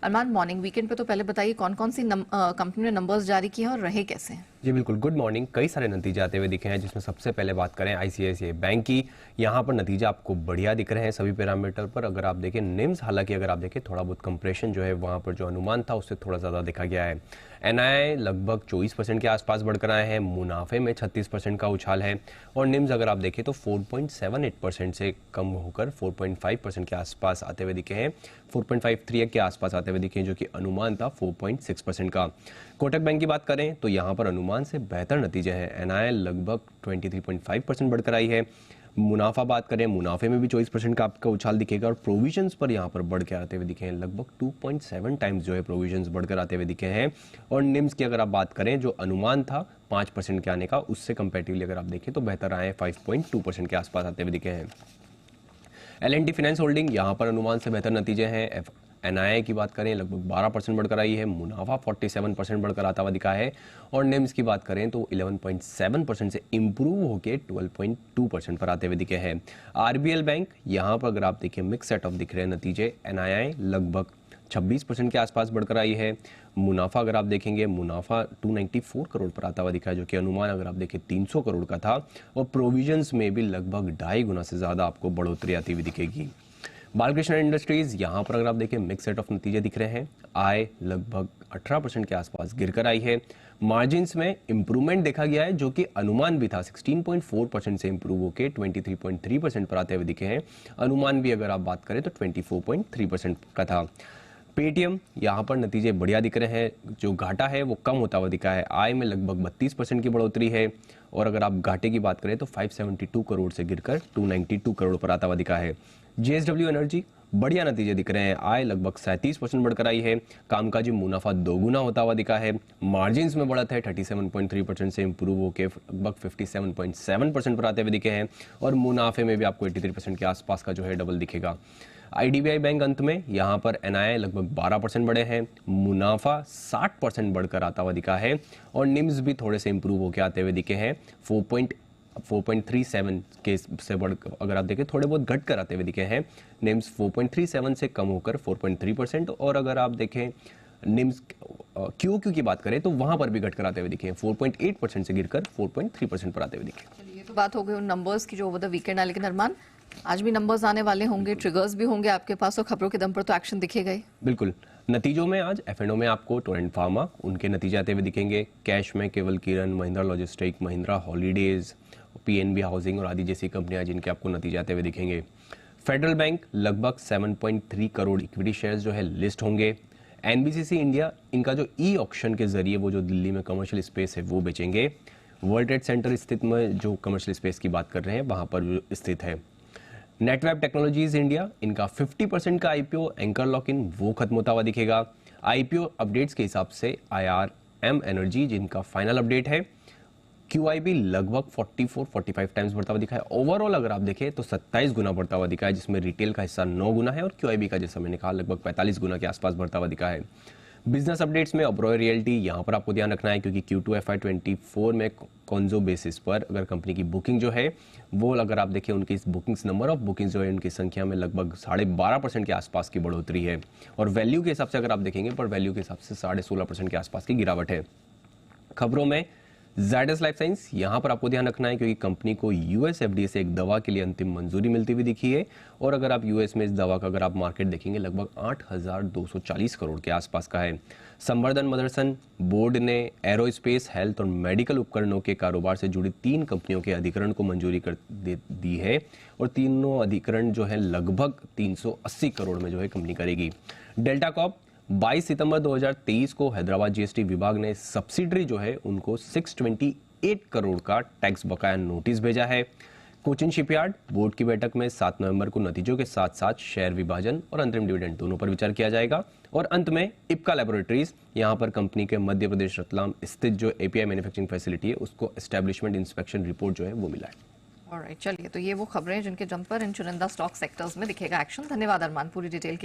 अरमान, morning weekend पे तो पहले बताइए कौन कौन सी कंपनी ने नंबर्स जारी किए हैं और रहे कैसे हैं? जी बिल्कुल, गुड मॉर्निंग। कई सारे नतीजे आते हुए दिखे हैं, जिसमें सबसे पहले बात करें आईसीआईसीआई बैंक की। यहाँ पर नतीजे आपको बढ़िया दिख रहे हैं सभी पैरामीटर पर। अगर आप देखें निम्स, हालांकि अगर आप देखें थोड़ा बहुत कंप्रेशन जो है वहाँ पर जो अनुमान था उससे थोड़ा ज़्यादा देखा गया है। एनआईआई लगभग 24% के आसपास बढ़कर आए हैं, मुनाफे में 36% का उछाल है। और निम्स अगर आप देखें तो 4.78% से कम होकर 4.5% के आसपास आते हुए दिखे हैं, 4.53 के आसपास आते हुए दिखे हैं, जो कि अनुमान था 4.6% का। कोटक बैंक की बात करें तो यहाँ पर अनुमान से बेहतर नतीजे हैं। एनआईआई लगभग 23.5% बढ़कर आई है। मुनाफा बात करें, मुनाफे में भी 24% का आपका उछाल दिखेगा। और प्रोविजंस पर यहाँ पर बढ़ के आते हुए दिखे हैं, लगभग 2.7 टाइम्स जो है प्रोविजंस बढ़कर आते हुए दिखे हैं। और निम्स की अगर आप बात करें, जो अनुमान था 5% के आने का, उससे कंपेरेटिवली अगर आप देखें तो बेहतर आए, 5.2% के आसपास आते हुए दिखे हैं। एल&टी फाइनेंस होल्डिंग, यहाँ पर अनुमान से बेहतर नतीजे हैं। एनआईआई की बात करें लगभग 12% बढ़कर आई है, मुनाफा 47% बढ़कर आता हुआ दिखा है। और निम्स की बात करें तो 11.7% से इम्प्रूव होकर 12.2% पर आते हुए दिखे हैं। आरबीएल बैंक, यहाँ पर अगर आप देखिए मिक्स सेट ऑफ दिख रहे हैं नतीजे। एनआईआई लगभग 26% के आसपास बढ़कर आई है। मुनाफा अगर आप देखेंगे, मुनाफा 294 करोड़ पर आता हुआ दिखा है, जो कि अनुमान अगर आप देखें 300 करोड़ का था। और प्रोविजंस में भी लगभग 2.5 गुना से ज़्यादा आपको बढ़ोतरी आती हुई दिखेगी। बालकृष्ण इंडस्ट्रीज, यहाँ पर अगर आप देखें मिक्स सेट ऑफ नतीजे दिख रहे हैं। आय लगभग 18% के आसपास गिरकर आई है। मार्जिन्स में इंप्रूवमेंट देखा गया है, जो कि अनुमान भी था 16.4% से इंप्रूव होकर 23.3% पर आते हुए दिखे हैं। अनुमान भी अगर आप बात करें तो 24.3% का था। पेटीएम, यहाँ पर नतीजे बढ़िया दिख रहे हैं, जो घाटा है वो कम होता हुआ दिखा है। आय में लगभग 32% की बढ़ोतरी है। और अगर आप घाटे की बात करें तो 572 करोड़ से गिरकर 292 करोड़ पर आता हुआ दिखा है। जेएसडब्ल्यू एनर्जी, बढ़िया नतीजे दिख रहे हैं। आय लगभग 37% बढ़कर आई है। कामकाजी मुनाफा दोगुना होता हुआ दिखा है। मार्जिन्स में बढ़त है 37.3% से इंप्रूव होकर लगभग 57.7% पर आते हुए दिखे हैं। और मुनाफे में भी आपको 83% के आसपास का जो है डबल दिखेगा। आईडीबीआई बैंक अंत में, यहाँ पर एनआईआई लगभग 12% बढ़े हैं, मुनाफा 60% बढ़कर आता हुआ दिखा है। और निम्स भी थोड़े से इंप्रूव होकर आते हुए दिखे हैं, 4.37 के से बढ़ अगर आप देखें थोड़े बहुत घट कर आते हुए दिखे हैं। निम्स 4.37 से कम होकर 4.3%। और अगर आप देखें निम्स क्यू की बात करें तो वहां पर भी घट कर आते हुए दिखे हैं, 4.8% से गिरकर 4.3% पर आते हुए दिखे। ये तो बात हो गई उन नंबर्स की जो ओवर द वीकेंड है, लेकिन अरमान आज भी नंबर्स आने वाले होंगे, ट्रिगर्स भी होंगे आपके पास, और खबरों के दम पर तो एक्शन दिखेगा ही। बिल्कुल, नतीजों में आज एफ&ओ में आपको टोरेंट फार्मा उनके नतीजे आते हुए दिखेंगे। कैश में Kewal Kiran, Mahindra logistic, Mahindra holidays, PNB housing और आदि जैसी कंपनियां जिनके आपको नतीजे आते हुए दिखेंगे। फेडरल बैंक लगभग 7.3 करोड़ इक्विटी शेयर्स जो है लिस्ट होंगे। एनबीसीसी इंडिया, इनका जो ई ऑक्शन के जरिए वो जो दिल्ली में कमर्शियल स्पेस है वो बेचेंगे। वर्ल्ड ट्रेड सेंटर स्थित में जो कमर्शियल स्पेस की बात कर रहे हैं वहां पर स्थित है। नेटवेब टेक्नोलॉजीज इंडिया, इनका 50% का आईपीओ एंकर लॉक इन वो खत्म होता हुआ दिखेगा। आईपीओ अपडेट्स के हिसाब से आईआरएम एनर्जी जिनका फाइनल अपडेट है, क्यूआईबी लगभग 44-45 टाइम्स बढ़ता हुआ दिखा है। ओवरऑल अगर आप देखें तो 27 गुना बढ़ता हुआ दिखा है, जिसमें रिटेल का हिस्सा 9 गुना है और क्यूआईबी का, जैसा मैंने कहा, लगभग 45 गुना के आसपास बढ़ता हुआ दिखा है। बिजनेस अपडेट्स में अब्रॉय रियल्टी, यहाँ पर आपको ध्यान रखना है क्योंकि Q2 FY24 में कॉन्जो बेसिस पर अगर कंपनी की बुकिंग जो है वो, अगर आप देखें उनकी बुकिंग्स, नंबर ऑफ बुकिंग्स जो है उनकी संख्या में लगभग 12.5% के आसपास की बढ़ोतरी है। और वैल्यू के हिसाब से अगर आप देखेंगे पर वैल्यू के हिसाब से 16.5% के आसपास की गिरावट है। खबरों में ज़ायडस लाइफ साइंस, यहाँ पर आपको ध्यान रखना है क्योंकि कंपनी को यूएस एफडीए से एक दवा के लिए अंतिम मंजूरी मिलती हुई दिखी है। और अगर आप यूएस में इस दवा का अगर आप मार्केट देखेंगे लगभग 8,240 करोड़ के आसपास का है। संवर्धन मदरसन बोर्ड ने एरोस्पेस, हेल्थ और मेडिकल उपकरणों के कारोबार से जुड़ी 3 कंपनियों के अधिग्रहण को मंजूरी कर दी है। और तीनों अधिग्रहण जो है लगभग 380 करोड़ में जो है कंपनी करेगी। डेल्टा कॉर्प, 22 सितंबर 2023 को हैदराबाद जीएसटी विभाग ने सब्सिडरी जो है उनको 628 करोड़ का टैक्स बकाया नोटिस भेजा है। कोचिन शिपयार्ड बोर्ड की बैठक में 7 नवंबर को नतीजों के साथ साथ शेयर विभाजन और अंतरिम डिविडेंड दोनों पर विचार किया जाएगा। और अंत में इप्का लैबोरेटरीज, यहां पर कंपनी के मध्य प्रदेश रतलाम स्थित जो एपीआई मैन्युफैक्चरिंग फैसिलिटी है उसको एस्टैब्लिशमेंट इंस्पेक्शन रिपोर्ट जो है वो मिला है। ऑलराइट, चलिए, तो ये वो खबरें जिनके जम पर इन चुनिंदा स्टॉक सेक्टर्स में दिखेगा एक्शन। धन्यवाद अरमान, पूरी डिटेल के